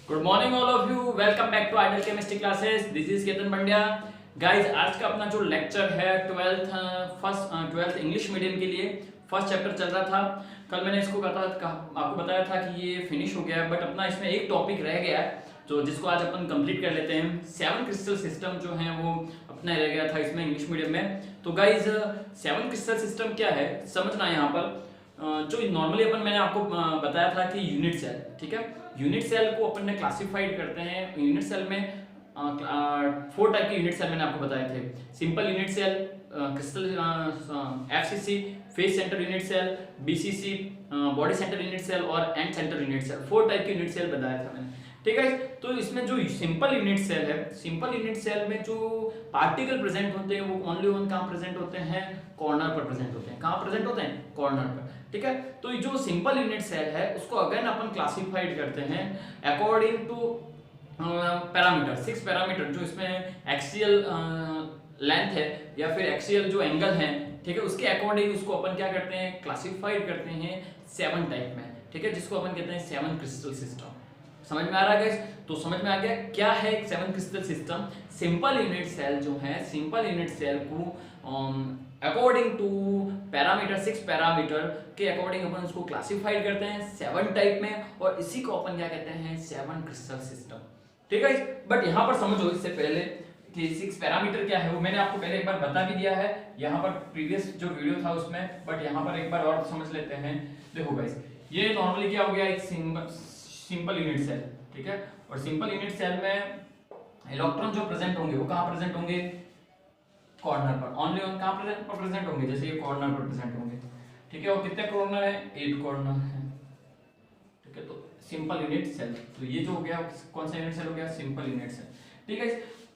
Good morning all of you, welcome back to idol chemistry classes. This is Ketan Pandya. Guys, आज का अपना जो lecture है 12th इंग्लिश मीडियम के लिए फर्स्ट चैप्टर चल रहा था। कल मैंने इसको आपको बताया था कि ये फिनिश हो गया है, बट अपना इसमें एक टॉपिक रह गया है तो जिसको आज अपन कंप्लीट कर लेते हैं। 7 क्रिस्टल सिस्टम जो है वो अपना रह गया था इसमें इंग्लिश मीडियम में। तो गाइस, 7 क्रिस्टल सिस्टम क्या है समझना है यहाँ पर। जो नॉर्मली मैंने आपको बताया था कि यूनिट सेल, ठीक है, यूनिट सेल को अपन ने क्लासिफाइड करते हैं। यूनिट सेल में 4 टाइप के यूनिट सेल मैंने आपको बताए थे। Simple unit cell, crystal FCC, face centre unit cell, BCC, body centre unit cell और end centre unit cell. 4 type के यूनिट सेल बताया था मैंने, ठीक है। तो इसमें जो सिंपल यूनिट सेल है, सिंपल यूनिट सेल में जो पार्टिकल प्रेजेंट होते हैं वो ओनली वन कहाँ प्रेजेंट होते हैं? कॉर्नर पर प्रेजेंट होते हैं। कहाँ प्रेजेंट होते हैं? कॉर्नर पर, ठीक है। तो जो सिंपल यूनिट सेल है उसको अगेन अपन क्लासिफाइड करते हैं अकॉर्डिंग टू पैरामीटर, 6 पैरामीटर जो इसमें एक्सियल लेंथ है या फिर एक्सियल जो एंगल है, ठीक है, उसके अकॉर्डिंग उसको अपन क्या करते हैं? क्लासिफाइड करते हैं 7 टाइप में, ठीक है, जिसको अपन कहते हैं 7 क्रिस्टल सिस्टम। समझ में आ रहा है गाइस? तो समझ में आ गया क्या है 7 crystal system. Simple unit cell जो है, सिंपल यूनिट सेल को अकॉर्डिंग टू पैरामीटर, 6 पैरामीटर के अकॉर्डिंग अपन उसको क्लासिफाइड करते हैं 7 टाइप में, और इसी को अपन क्या कहते हैं? 7 क्रिस्टल सिस्टम, ठीक है। बट यहाँ पर समझो इससे पहले कि 6 पैरामीटर क्या है वो मैंने आपको पहले एक बार बता भी दिया है यहाँ पर प्रीवियस जो वीडियो था उसमें, बट यहाँ पर एक बार और समझ लेते हैं। देखो गाइस, ये नॉर्मली क्या हो गया? एक सिंपल यूनिट सेल, ठीक है, और सिंपल यूनिट सेल में इलेक्ट्रॉन जो प्रेजेंट होंगे वो कहाँ प्रेजेंट होंगे? कॉर्नर पर। ओनली वन कहाँ प्रेजेंट होंगे? जैसे ये कॉर्नर पर प्रेजेंट होंगे, ठीक है। और कितने कॉर्नर है? 8 कॉर्नर है, ठीक है। तो सिंपल यूनिट सेल, तो ये जो हो गया कौन सा यूनिट सेल हो गया? सिंपल यूनिट सेल, ठीक है।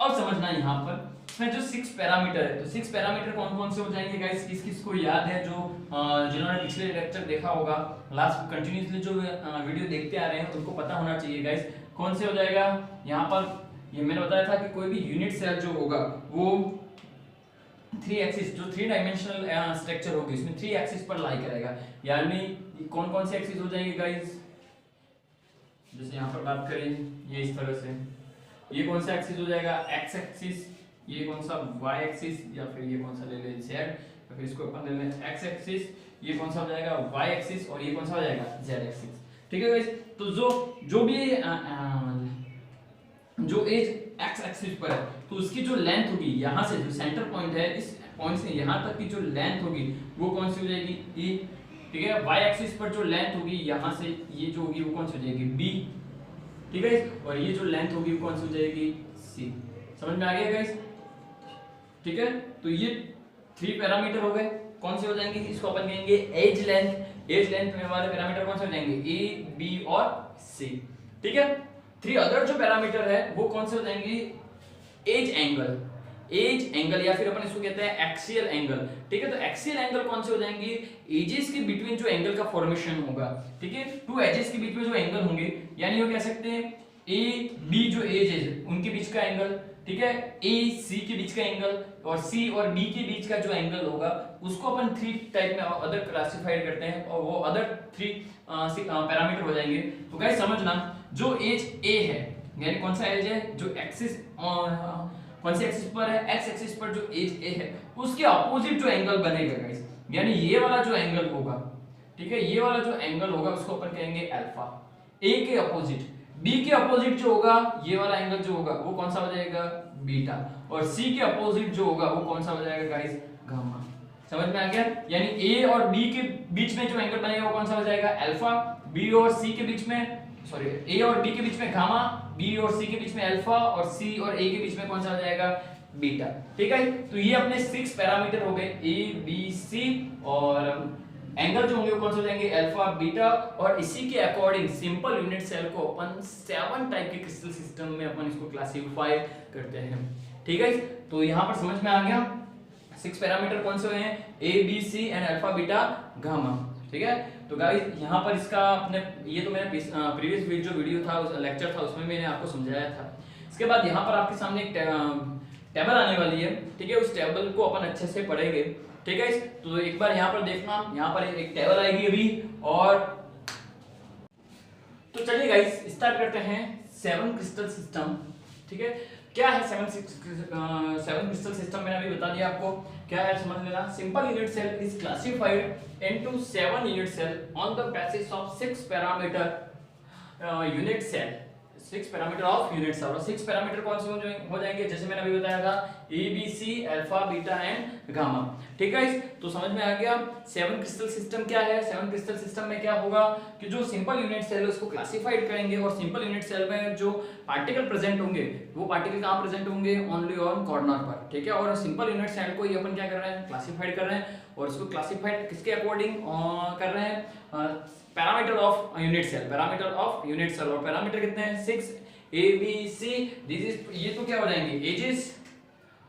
अब समझना यहाँ पर इसमें जो 6 पैरामीटर है, तो 6 पैरामीटर कौन कौन से हो जाएंगे गाइस? किस किस को याद है? जो जिन्होंने पिछले लेक्चर देखा होगा, लास्ट कंटिन्यूअसली जो वीडियो देखते आ रहे हैं उनको पता होना चाहिए गाइस। कौन से हो जाएगा यहाँ पर? ये मैंने बताया था कि कोई भी यूनिट सेल जो होगा वो 3 एक्सिस, जो 3 डायमेंशनल स्ट्रक्चर होगी इसमें 3 एक्सिस पर लाई करेगा। यानी कौन कौन से एक्सिस हो जाएंगे गाइस? जैसे यहाँ पर बात करें ये इस तरह से, ये कौन सा एक्सिस हो जाएगा? एक्स एक्सिस, ये कौन सा? वाई एक्सिस, या फिर ये कौन सा ले लें? जेड, या फिर इसको अपन ले लें एक्स एक्सिस, ये कौन सा हो जाएगा? वाई एक्सिस, और ये कौन सा हो जाएगा? जेड एक्सिस, ठीक है गाइस। तो जो भी जो एज एक्स एक्सिस पर है तो उसकी जो लेंथ होगी यहाँ से, जो सेंटर पॉइंट है इस पॉइंट से यहाँ तक की जो लेंथ होगी वो कौन सी हो जाएगी? ई, ठीक है। वाई एक्सिस पर जो लेंथ होगी यहाँ से ये जो होगी वो कौन सी हो जाएगी? बी, ठीक है। और ये जो लेंथ होगी वो कौन सी हो जाएगी? सी। समझ में आ गया गाइस? ठीक है। तो ये 3 पैरामीटर हो गए। कौन से हो जाएंगे? इसको अपन कहेंगे एज लेंथ। एज लेंथ में वाले पैरामीटर कौन से हो जाएंगे? ए, बी और सी, ठीक है। 3 अदर जो पैरामीटर है वो कौन से हो जाएंगे? एज एंगल, एज एंगल, या फिर अपन इसको कहते हैं एक्सियल एंगल, ठीक है। तो एक्सियल एंगल कौन से हो जाएंगे? एजेस के बिटवीन जो एंगल का फॉर्मेशन होगा, ठीक है। 2 एजेस के बीच में जो एंगल होंगे, यानी वो कह सकते हैं ए बी जो एज है उनके बीच का एंगल, ठीक है, ए सी के बीच का एंगल, और सी और बी के बीच का जो एंगल होगा उसको अपन 3 टाइप में अदर क्लासिफाइड करते हैं, और वो अदर 3 पैरामीटर हो जाएंगे। तो गाइस समझना, जो एज ए है, यानी कौन सा एज है? जो एक्सिस कौन सी एक्सिस पर है? एक्स एक्सिस पर जो एज ए है उसके अपोजिट जो एंगल बनेगा गाइस, यानी ये वाला जो एंगल होगा, ठीक है, ये वाला जो एंगल होगा उसको अपन कहेंगे अल्फा। ए के अपोजिट, बी के अपोजिट जो होगा ये वाला एंगल जो होगा वो कौन सा हो जाएगा? बीटा, और सी के अपोजिट जो होगा वो कौन सा हो जाएगा गाइस? गामा। समझ में आ गया? यानी ए और बी के बीच में जो एंगल बनेगा वो कौन सा हो जाएगा? अल्फा। बी और सी के बीच में, सॉरी, ए और बी के बीच में गामा, बी और सी के बीच में अल्फा, और सी और ए के बीच में कौन सा हो जाएगा? बीटा, ठीक है। तो ये अपने 6 पैरामीटर हो गए, ए बी सी, और एंगल जो होंगे वो कौन से हो जाएंगे? अल्फा, बीटा, और इसी के अकॉर्डिंग सिंपल यूनिट सेल को अपन 7 टाइप के क्रिस्टल सिस्टम में अपन इसको क्लासिफाई करते हैं, ठीक है। तो यहाँ पर समझ में आ गया 6 पैरामीटर कौन से हुए हैं? A B C and alpha, beta, gamma, ठीक है। तो गाइस यहाँ पर इसका अपने ये तो मैंने प्रीवियस जो वीडियो था, उस लेक्चर था उसमें मैंने आपको समझाया था। इसके बाद यहाँ पर आपके सामने एक टेबल आने वाली है, ठीक है। उस टेबल को अपन अच्छे से पढ़ेंगे, ठीक है। तो एक बार यहाँ पर देखना, यहाँ पर एक टेबल आएगी अभी, और तो चलिए गाइस स्टार्ट करते हैं सेवन क्रिस्टल सिस्टम, ठीक है। क्या है सेवन क्रिस्टल सिस्टम, मैंने अभी बता दिया आपको क्या है, समझ लेना। Simple unit cell is classified into 7 unit cell on the basis of 6 parameter unit cell, 6 parameter of unit cell. और 6 पैरामीटर कौन से हो जाएंगे, जैसे मैंने अभी बताया था A B C alpha beta and gamma, ठीक है। तो समझ में आ गया 7 क्रिस्टल सिस्टम क्या है। 7 क्रिस्टल सिस्टम में क्या होगा कि जो सिंपल यूनिट सेल है उसको क्लासिफाइड करेंगे, और सिंपल यूनिट सेल में जो पार्टिकल प्रेजेंट होंगे वो पार्टिकल कहां प्रेजेंट होंगे, ओनली ऑन कॉर्नर पर, ठीक है। और सिंपल यूनिट सेल को ही अपन क्या कर रहे हैं, क्लासिफाइड कर रहे हैं, और इसको क्लासिफाइड किसके अकॉर्डिंग कर रहे हैं, parameter of unit cell, parameter of unit cell. और पैरामीटर कितने हैं, 6 A B C, this is, ये तो क्या हो जाएंगे एजेस,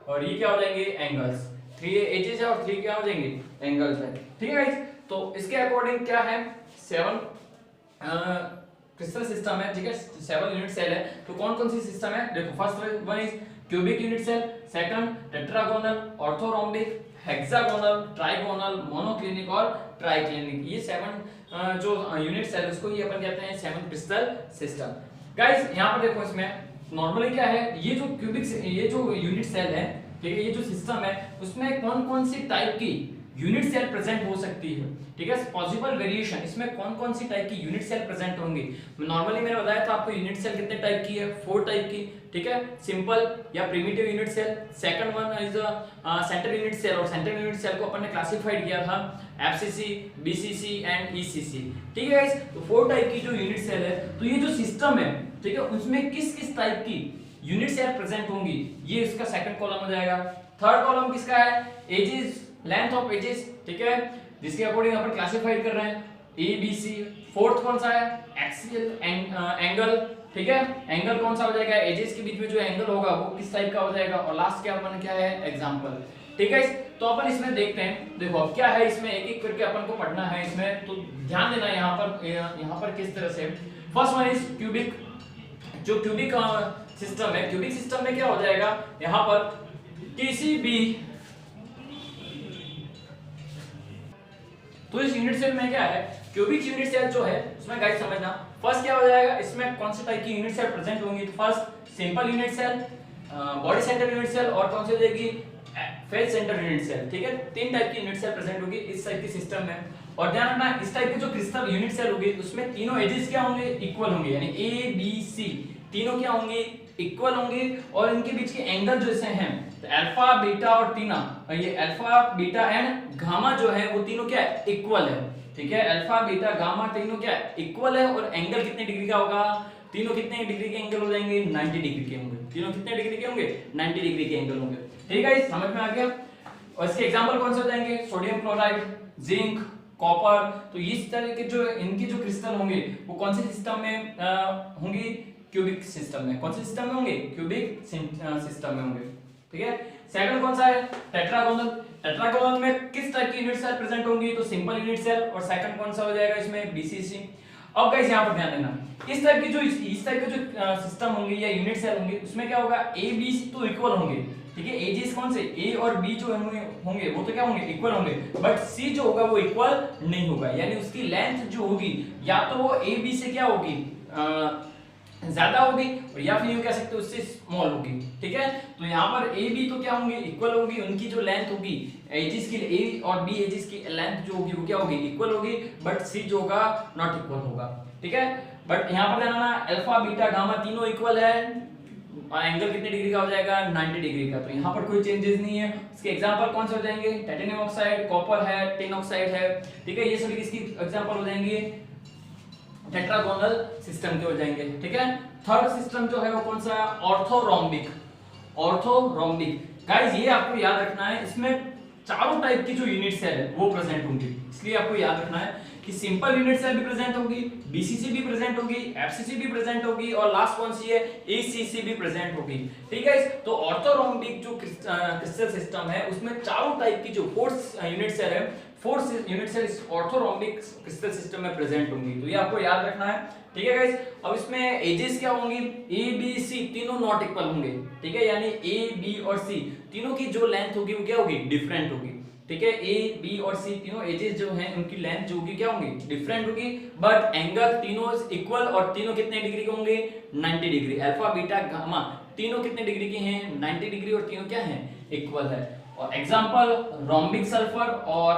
और ये क्या हो जाएंगे एंगल्स। 3 एजेस है और 3 क्या हो जाएंगे एंगल्स है, ठीक है गाइस। तो इसके अकॉर्डिंग क्या है 7 क्रिस्टल सिस्टम है, ठीक है, 7 यूनिट सेल है। तो कौन कौन सी सिस्टम है, देखो first one is cubic unit cell, second tetragonal, orthorhombic, hexagonal, trigonal, monoclinic और ट्राइक्लिनिक। ये 7 जो यूनिट सेल उसको ये अपन कहते हैं 7 क्रिस्टल सिस्टम। गाइस यहाँ पर देखो, इसमें नॉर्मली क्या है, ये जो ये जो यूनिट सेल है, ठीक है, ये जो सिस्टम है उसमें कौन कौन सी टाइप की यूनिट सेल प्रेजेंट हो सकती है, ठीक है। पॉसिबल वेरिएशन, इसमें कौन कौन सी टाइप की यूनिट सेल प्रेजेंट होंगी। नॉर्मली मैंने बताया था आपको यूनिट सेल कितने टाइप की है, 4 टाइप की, ठीक है। सिंपल या primitive unit cell, second one is central unit cell, और सेंट्रल यूनिट सेल को अपन ने क्लासिफाइड किया था एफसीसी, बीसीसी एंड ईसीसी, ठीक है गाइस। तो 4 टाइप की जो यूनिट सेल है, तो ये जो सिस्टम है, ठीक है, उसमें किस किस टाइप की यूनिट सेल प्रेजेंट होंगी, ये इसका सेकंड कॉलम हो जाएगा। थर्ड कॉलम किसका है, एजेस, लेंथ ऑफ एजेस, ठीक है, जिसके अकॉर्डिंग अपन क्लासिफाइड कर रहे हैं ए बी सी। फोर्थ कौन सा है, एक्सियल एंगल, ठीक है, एंगल कौन सा हो जाएगा, एजेस के बीच में जो एंगल होगा वो किस टाइप का हो जाएगा। और लास्ट क्या अपन क्या है, एग्जांपल, ठीक है। तो अपन इसमें देखते हैं, देखो अब क्या है, इसमें एक एक करके अपन को पढ़ना है इसमें, तो ध्यान देना यहाँ पर किस तरह से। फर्स्ट वन इज क्यूबिक, जो क्यूबिक सिस्टम है, क्यूबिक सिस्टम में क्या हो जाएगा, यहाँ पर किसी भी, तो इस यूनिट सेल में क्या है, क्यूबिक यूनिट सेल जो है उसमें गाइस समझना, फर्स्ट क्या हो जाएगा, इसमें कौन से टाइप की यूनिट सेल प्रेजेंट होंगी। तो first simple unit cell, body centre unit cell, और कौन सी हो जाएगी फेस सेंटर यूनिट सेल, ठीक है। 3 टाइप की यूनिट सेल प्रेजेंट होगी इस टाइप की सिस्टम में। और ध्यान रखना, इस टाइप की जो क्रिस्टल यूनिट सेल होगी उसमें तीनों एजेस क्या होंगे, इक्वल होंगे, यानी ए बी सी तीनों क्या होंगे, इक्वल होंगे। और इनके बीच के एंगल जैसे हैं, तो अल्फा बीटा और तीना, ये अल्फा बीटा एंड गामा जो है वो तीनों क्या है, इक्वल है, ठीक है। अल्फा बीटा गामा तीनों क्या है, इक्वल है। और एंगल कितने डिग्री का होगा, तीनों कितने डिग्री के एंगल हो जाएंगे, 90 डिग्री के होंगे। तीनों कितने डिग्री के होंगे, 90 डिग्री के एंगल होंगे, ठीक है, समझ में आ गया। और इसके एग्जांपल कौन से हो जाएंगे, सोडियम क्लोराइड, जिंक, कॉपर। तो इस तरह के जो इनकी जो क्रिस्टल होंगे वो कौन से सिस्टम में होंगी, क्यूबिक सिस्टम में। कौन से सिस्टम में होंगे, क्यूबिक सिस्टम में होंगे, ठीक है। सेकंड कौन सा है, टेट्रागोनल। टेट्रागोनल में किस टाइप की यूनिट सेल प्रेजेंट होंगी, तो सिंपल यूनिट सेल। और सेकंड कौन सा हो जाएगा इसमें, बीसीसी। अब गाइस यहाँ पर ध्यान देना, इस टाइप के जो सिस्टम होंगे या यूनिट सेल होंगे उसमें क्या होगा, ए बी तो इक्वल होंगे, ठीक है। एजेस कौन से, ए और बी जो होंगे वो तो क्या होंगे, इक्वल होंगे। बट सी जो होगा वो इक्वल नहीं होगा, यानी उसकी लेंथ जो होगी या तो वो ए बी से क्या होगी, ज्यादा होगी, और या फिर यूं कह सकते हो उससे स्मॉल होगी, ठीक है। तो यहाँ पर ए बी तो क्या होंगे, इक्वल होगी, उनकी जो लेंथ होगी एजेस की, ए और बी एजेस की लेंथ जो होगी वो क्या होगी, इक्वल होगी। बट सी जो होगा नॉट इक्वल होगा, ठीक है। बट यहाँ पर ध्यान रखना, अल्फा बीटा गामा तीनों इक्वल है, और एंगल कितने डिग्री का हो जाएगा, 90 डिग्री का। तो यहाँ पर कोई चेंजेस नहीं है। इसके एग्जांपल कौन से हो जाएंगे, टाइटेनियम ऑक्साइड, कॉपर है, टिन ऑक्साइड है, ठीक है। ये सभी किसकी एग्जांपल हो जाएंगे, टेट्रागोनल सिस्टम के हो जाएंगे, ठीक है। थर्ड सिस्टम जो है वो कौन सा है, ऑर्थोरोम्बिक। ऑर्थोरोम्बिक गाइस ये आपको याद रखना है, इसमें चारों टाइप की जो यूनिट सेल है वो प्रेजेंट होंगी, इसलिए आपको याद रखना है कि सिंपल यूनिट सेल भी प्रेजेंट होगी, बीसीसी भी प्रेजेंट होगी, एफसीसी भी प्रेजेंट होगी, और लास्ट कौन सी है, एसीसी भी प्रेजेंट होगी, ठीक है। तो ऑर्थोरोम्बिक जो क्रिस्टल सिस्टम है उसमें चारों टाइप की जो फोर्स यूनिट सेल है, फोर्स यूनिट सेल इस ऑर्थोरोम्बिक क्रिस्टल सिस्टम में प्रेजेंट होंगी। तो ये आपको याद रखना है, ठीक है गाइस। अब इसमें एजेस क्या होंगी, ए बी सी तीनों नॉट इक्वल होंगे, ठीक है, यानी ए बी और सी तीनों की जो लेंथ होगी वो क्या होगी, डिफरेंट होगी, ठीक है। ए बी और सी तीनों एजेस जो हैं उनकी लेंथ जो होगी क्या होंगी, डिफरेंट होगी, बट एंगल तीनों इक्वल और तीनों कितने डिग्री के होंगे, 90 डिग्री। अल्फा बीटा गामा तीनों कितने डिग्री के हैं, 90 डिग्री, और तीनों क्या हैं, इक्वल है। और एग्जांपल रोम्बिक सल्फर और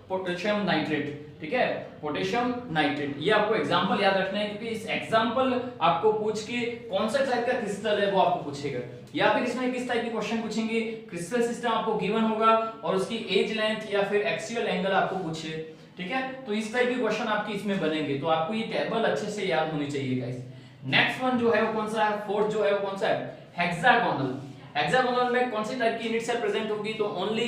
पोटेशियम नाइट्रेट, ठीक है, पोटेशियम नाइट्रेट, ये आपको एग्जांपल याद रखना है, क्योंकि इस एग्जांपल आपको पूछ के कौन सा टाइप का क्रिस्टल है वो आपको पूछेगा, या फिर इसमें किस टाइप के क्वेश्चन पूछेंगे, क्रिस्टल सिस्टम आपको गिवन होगा और उसकी एज लेंथ या फिर एक्सियल एंगल आपको पूछे, ठीक है। तो इस टाइप के क्वेश्चन आपके इसमें बनेंगे, तो आपको ये टेबल अच्छे से याद होनी चाहिए गाइस। नेक्स्ट वन जो है वो कौन सा है, फोर्थ जो है वो कौन सा है, हेक्सागोनल। हेक्सागोनल में कौन सी टाइप की यूनिट सेल प्रेजेंट होगी, तो only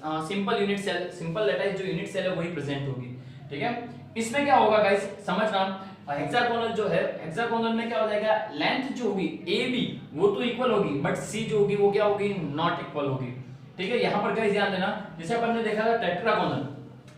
simple unit cell, simple lattice जो यूनिट सेल है वही प्रेजेंट होगी, ठीक है। इसमें क्या होगा गाइस, समझना, हेक्सागोनल जो है, हेक्सागोनल में क्या हो जाएगा, लेंथ जो होगी ए बी वो तो इक्वल होगी, बट सी जो होगी वो क्या होगी, नॉट इक्वल होगी, ठीक है। यहां पर गाइस ध्यान देना, जैसे अपन ने देखा था टेट्रागोनल,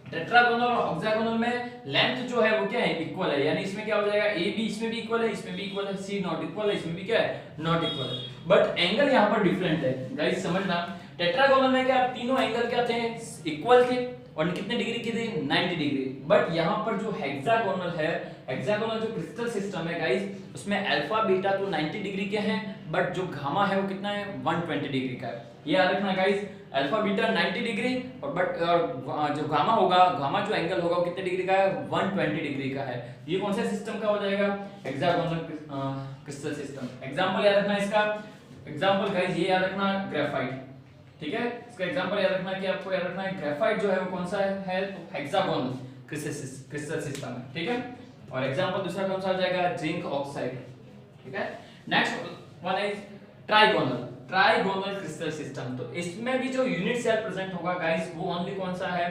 टेट्रागोनल और हेक्सागोनल में लेंथ जो है वो क्या है, इक्वल है, यानी इसमें क्या हो जाएगा, ए बी इसमें भी इक्वल है, इसमें भी इक्वल है, सी नॉट इक्वल है, इसमें भी क्या है, नॉट इक्वल है, बट एंगल यहां पर डिफरेंट है गाइस, समझना। टेट्रागोनल में क्या तीनों एंगल क्या थे, इक्वल थे, और कितने डिग्री की थी, 90 डिग्री, बट यहां पर जो हेक्सागोनल है, हेक्सागोनल जो क्रिस्टल सिस्टम है गाइस, उसमें अल्फा बीटा तो 90 डिग्री के हैं, बट जो गामा है वो कितना है, 120 डिग्री का है, ये याद रखना गाइस। अल्फा बीटा 90 डिग्री और बट जो गामा होगा, गामा जो एंगल होगा वो कितने डिग्री का है, 120 डिग्री का है। ये कौन सा सिस्टम का हो जाएगा, हेक्सागोनल क्रिस्टल सिस्टम। एग्जांपल याद रखना इसका, एग्जांपल गाइस ये याद रखना, ग्रेफाइट, ठीक है, इसका एग्जांपल याद रखना कि आपको याद रखना है ग्रेफाइट जो है वो कौन सा है, तो हेक्सागोनल क्रिस्टल सिस्टम है, ठीक है। और एग्जांपल दूसरा कौन सा आ जाएगा, जिंक ऑक्साइड, ठीक है। Next one is trigonal, trigonal crystal system. तो इसमें भी जो यूनिट सेल प्रेजेंट होगा गाइस वो ओनली कौन सा है,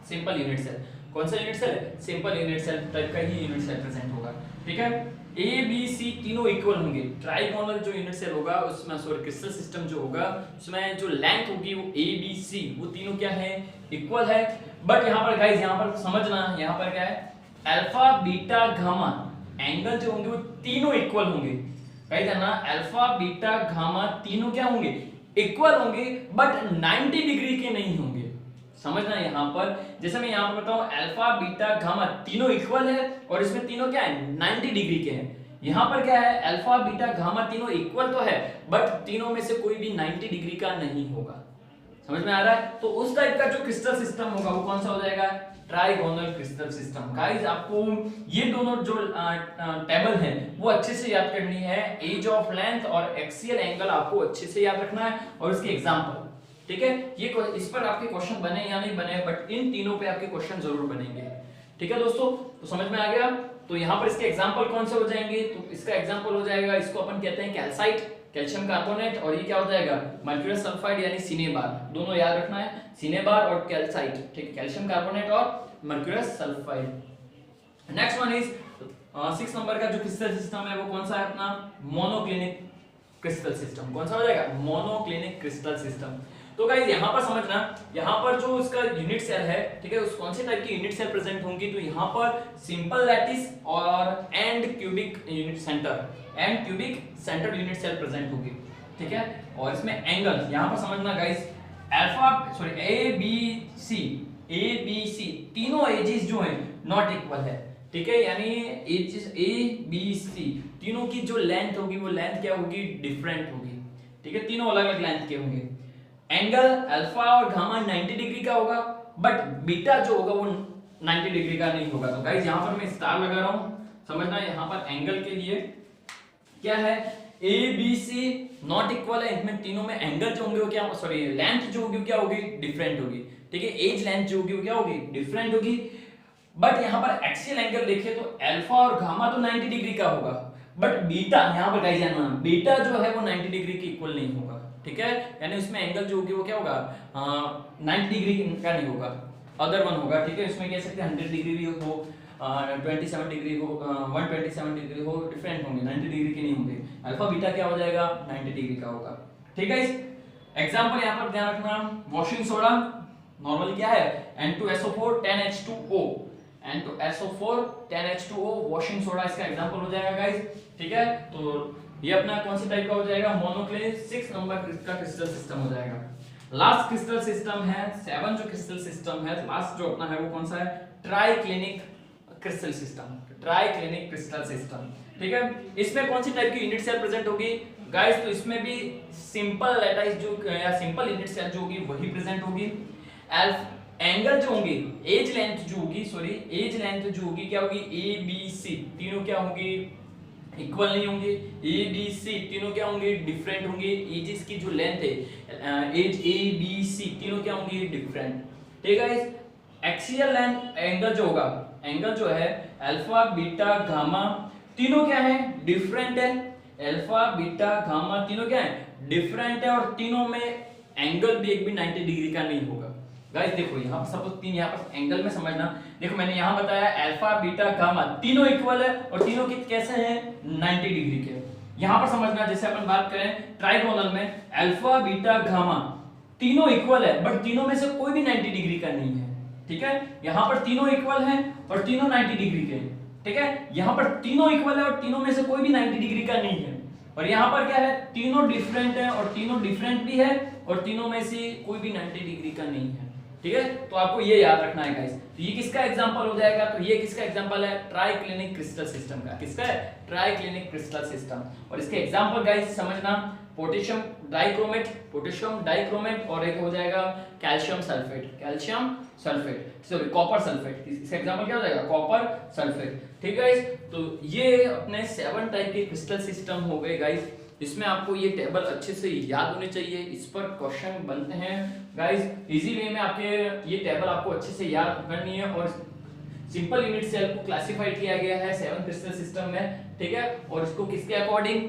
सिंपल यूनिट सेल। कौन सा unit cell, simple unit cell type का ही यूनिट सेल प्रेजेंट होगा, ठीक है। ए बी सी तीनों इक्वल होंगे। ट्राइगोनल जो यूनिट सेल होगा उसमें, सॉरी क्रिस्टल सिस्टम जो होगा उसमें जो लेंथ होगी वो ए बी सी वो तीनों क्या है, इक्वल है, बट यहाँ पर गाइस, यहाँ पर समझना, यहाँ पर क्या है, अल्फा बीटा गामा एंगल जो होंगे वो तीनों इक्वल होंगे, गाइस है ना, अल्फा बीटा गामा तीनों क्या होंगे, इक्वल होंगे, बट 90 डिग्री के नहीं होंगे, समझना। यहाँ पर जैसे मैं यहाँ पर बताऊं, अल्फा बीटा गामा तीनों इक्वल है और इसमें तीनों क्या है, 90 डिग्री के हैं। यहाँ पर क्या है, अल्फा बीटा गामा तीनों इक्वल तो है, बट तीनों में से कोई भी 90 डिग्री का नहीं होगा, समझ में आ रहा है। तो उस टाइप का जो क्रिस्टल सिस्टम होगा वो कौन सा हो जाएगा, ट्राइगोनल क्रिस्टल सिस्टम। गाइस आपको ये दोनों जो टेबल है वो अच्छे से याद करनी है, एज ऑफ लेंथ और एक्सियल एंगल आपको अच्छे से याद रखना है, और इसके एग्जांपल, ठीक है। ये इस पर आपके क्वेश्चन बने या नहीं बने, बट इन तीनों पे आपके क्वेश्चन जरूर बनेंगे, ठीक है दोस्तों। तो समझ में आ गया। तो यहाँ पर इसके एग्जांपल कौन से हो जाएंगे, तो इसका एग्जांपल हो जाएगा, इसको अपन कहते हैं कैल्साइट, कैल्शियम कार्बोनेट, और ये क्या हो जाएगा, मर्क्यूरस सल्फाइड यानी सिनेबार, दोनों याद रखना है, सिनेबार और कैल्साइट, ठीक है, कैल्शियम कार्बोनेट और mercurous sulphide. Next one is 6 number का जो क्रिस्टल सिस्टम है वो कौन सा है अपना, मोनोक्लिनिक क्रिस्टल सिस्टम। कौन सा हो जाएगा, मोनोक्लिनिक क्रिस्टल सिस्टम। तो गाइस यहाँ पर समझना, यहाँ पर जो इसका यूनिट सेल है, ठीक है, उस कौन से टाइप की यूनिट सेल प्रेजेंट होंगी, तो यहाँ पर सिंपल लैटिस और and cubic unit centre, and cubic centre unit cell present होगी, ठीक है। और इसमें एंगल यहाँ पर समझना guys, alpha sorry A B C तीनों एजेस जो हैं नॉट इक्वल है, ठीक है, यानी एजेस ए बी सी तीनों की जो लेंथ होगी वो लेंथ क्या होगी, डिफरेंट होगी, ठीक है, तीनों अलग अलग लेंथ के होंगे। एंगल अल्फा और गामा 90 डिग्री का होगा, बट बीटा जो होगा वो 90 डिग्री का नहीं होगा। तो गाइस यहाँ पर मैं स्टार लगा रहा हूं, समझना यहाँ पर एंगल के लिए क्या है, A B C not equal है, इनमें तीनों में एंगल जो होंगे वो क्या, सॉरी लेंथ जो होगी क्या होगी, डिफरेंट होगी, ठीक है, एज लेंथ जो होगी वो क्या होगी, डिफरेंट होगी। बट यहाँ पर एक्सियल एंगल देखें तो अल्फा और गामा तो 90 डिग्री का होगा, बट बीटा यहाँ पर गाइस जानना, बीटा जो है वो 90 डिग्री के इक्वल नहीं होगा, ठीक है, यानी उसमें एंगल जो होगी वो क्या होगा, 90 डिग्री का नहीं होगा, अदर वन होगा, ठीक है। इसमें कह सकते हैं 100 डिग्री भी हो, 27 डिग्री हो, 127 डिग्री हो, डिफरेंट होंगे, 90 डिग्री के नहीं होंगे। अल्फा बीटा क्या हो जाएगा, 90 डिग्री का होगा, ठीक है। इस एग्जांपल यहाँ पर ध्यान रखना, वॉशिंग सोडा नॉर्मली क्या है, N2SO4 10H2O, N2SO4 10H2O washing soda इसका एग्जांपल हो जाएगा गाइस, ठीक है। तो ये अपना कौन सी टाइप का हो जाएगा, मोनोक्लिनिक 6 नंबर का क्रिस्टल सिस्टम हो जाएगा। लास्ट क्रिस्टल सिस्टम है 7 जो क्रिस्टल सिस्टम है, लास्ट जो अपना है वो कौन सा है, triclinic crystal system, triclinic crystal system. ठीक है, इसमें कौन सी टाइप की यूनिट सेल प्रेजेंट होगी गाइस, तो इसमें भी सिंपल लैटाइस जो या सिंपल यूनिट सेल जो होगी वही प्रेजेंट होगी। एंगल जो होंगे, एज लेंथ जो होगी, सॉरी एज लेंथ जो होगी क्या होगी, ए बी सी तीनों क्या होंगी, इक्वल नहीं होंगे। ए बी सी तीनों क्या होंगे, डिफरेंट होंगे। एजेस की जो लेंथ है, एज ए बी सी तीनों क्या होंगे, डिफरेंट। ठीक है गाइस, एक्सियल लेंथ एंगल जो होगा, एंगल जो है अल्फा बीटा गामा तीनों क्या है, डिफरेंट है। अल्फा बीटा गामा तीनों क्या है, डिफरेंट है, और तीनों में एंगल भी एक भी 90 डिग्री का नहीं होगा। गाइस देखो यहाँ पर सपोज तीन, यहाँ पर एंगल में समझना, देखो मैंने यहाँ बताया अल्फा बीटा गामा तीनों इक्वल है और तीनों के कैसे हैं, 90 डिग्री के। यहाँ पर समझना, जैसे अपन बात करें ट्राइगोनल में अल्फा बीटा गामा तीनों इक्वल है, बट तीनों में से कोई भी 90 डिग्री का नहीं है। ठीक है, यहाँ पर तीनों इक्वल हैं और तीनों 90 डिग्री के। ठीक है, यहाँ पर तीनों इक्वल है और तीनों में से कोई भी 90 डिग्री का नहीं है। और यहाँ पर क्या है, तीनों डिफरेंट है और तीनों डिफरेंट भी है और तीनों में से कोई भी 90 डिग्री का नहीं है। ठीक है, तो आपको ये याद रखना है गाइस। तो ये किसका एग्जांपल हो जाएगा, तो ये किसका एग्जांपल है, ट्राइक्लिनिक क्रिस्टल सिस्टम का। किसका है, ट्राइक्लिनिक क्रिस्टल सिस्टम। और इसके एग्जांपल गाइस समझना, पोटेशियम डाइक्रोमेट, पोटेशियम डाइक्रोमेट, और एक हो जाएगा calcium sulphate, calcium sulphate sorry copper sulphate. इसका एग्जांपल क्या हो जाएगा, कॉपर सल्फेट। ठीक है गाइस, तो ये अपने 7 टाइप के क्रिस्टल सिस्टम हो गए गाइस। इसमें आपको ये टेबल अच्छे से याद होने चाहिए, इस पर क्वेश्चन बनते हैं गाइस इजी वे में। आपके ये टेबल आपको अच्छे से याद करनी है। और सिंपल यूनिट सेल को क्लासिफाइड किया गया है 7 क्रिस्टल सिस्टम में। ठीक है, और इसको किसके अकॉर्डिंग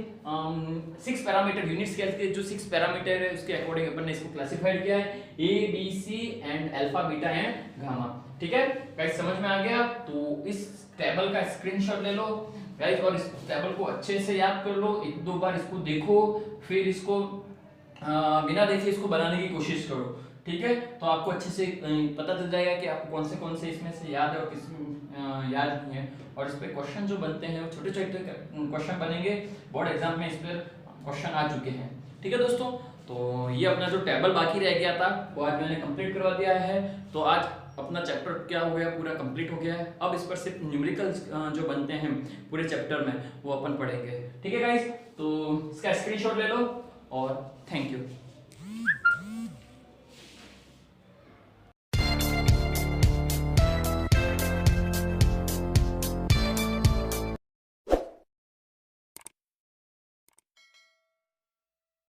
6 पैरामीटर यूनिट स्केल के जो 6 पैरामीटर है उसके अकॉर्डिंग अपन ने इसको क्लासिफाइड किया है, A B C and alpha beta and gamma. ठीक है गाइस, समझ में आ गया। तो इस टेबल का स्क्रीनशॉट ले लो गाइस और इस टेबल को अच्छे से याद कर लो, 1-2 बार इसको देखो, फिर इसको बिना देखे इसको बनाने की कोशिश करो। ठीक है, तो आपको अच्छे से पता चल जाएगा कि आपको कौन से इसमें से याद है और किस याद नहीं है। और इस पे क्वेश्चन जो बनते हैं वो छोटे छोटे क्वेश्चन बनेंगे, बोर्ड एग्जाम में इस पर क्वेश्चन आ चुके हैं। ठीक है दोस्तों, तो ये अपना जो टेबल बाकी रह गया था वो आज मैंने कंप्लीट करवा दिया है। तो आज अपना चैप्टर क्या हो गया, पूरा कंप्लीट हो गया है। अब इस पर सिर्फ न्यूमेरिकल्स जो बनते हैं पूरे चैप्टर में वो अपन पढ़ेंगे। ठीक है गाइस, तो इसका स्क्रीनशॉट ले लो और थैंक यू।